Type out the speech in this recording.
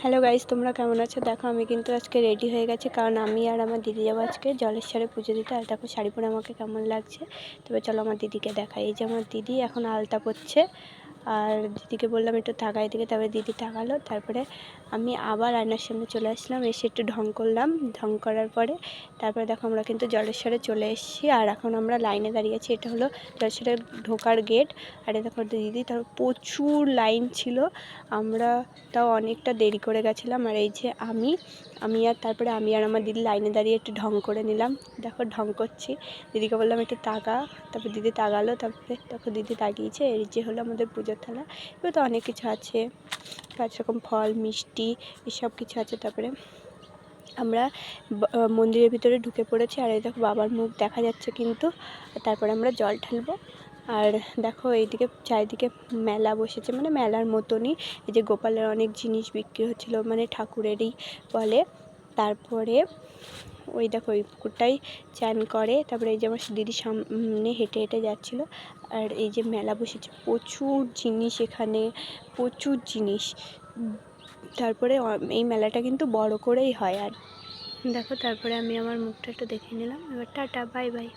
Hello guys, তোমরা কেমন আছো? দেখো আমি কিন্তু আজকে রেডি হয়ে গেছি, কারণ আমি আর আমার দিদি যাবো আজকে জলেশ্বরে পুজো দিতে। আর দেখো শাড়ি পরে আমাকে কেমন লাগছে। তবে চলো আমার দিদিকে দেখাই। এই যে আমার দিদি এখন আলতা পরছে, আর দিদিকে বললাম একটু তাকাই দিকে, তারপরে দিদি তাকালো। তারপরে আমি আবার আয়নার সামনে চলে আসলাম, এসে একটু ঢং করলাম। ঢং করার পরে তারপরে দেখো আমরা কিন্তু জলেশ্বরে চলে এসেছি, আর এখন আমরা লাইনে দাঁড়িয়ে আছি। এটা হলো জলেশ্বরের ঢোকার গেট। আর দেখো দিদি, তারপর প্রচুর লাইন ছিল, আমরা তাও অনেকটা দেরি করে গেছিলাম। আর এই যে আমি আর আমার দিদি লাইনে দাঁড়িয়ে একটু ঢং করে নিলাম। দেখো ঢং করছি, দিদিকে বললাম একটু তাকা, তারপর দিদি তাকালো। তারপরে দেখো দিদি তাকিয়েছে। এই যে হলো আমাদের পুজোর থালা। এবার তো অনেক কিছু আছে, 5 রকম ফল, মিষ্টি, এসব কিছু আছে। তারপরে আমরা মন্দিরের ভিতরে ঢুকে পড়েছি। আর এই দেখো বাবার মুখ দেখা যাচ্ছে কিন্তু। তারপরে আমরা জল ঢালবো। আর দেখো এইদিকে চারিদিকে মেলা বসেছে, মানে মেলার মতনই। এই যে গোপালের অনেক জিনিস বিক্রি হচ্ছিলো, মানে ঠাকুরেরই বলে। তারপরে ওই দেখো ওই পুকুরটাই চান করে। তারপরে এই যে আমার দিদির সামনে হেঁটে হেঁটে যাচ্ছিলো। আর এই যে মেলা বসেছে, প্রচুর জিনিস এখানে, প্রচুর জিনিস। তারপরে এই মেলাটা কিন্তু বড় করেই হয়। আর দেখো তারপরে আমি আমার মুখটা একটু দেখে নিলাম। এবার টাটা, বাই বাই।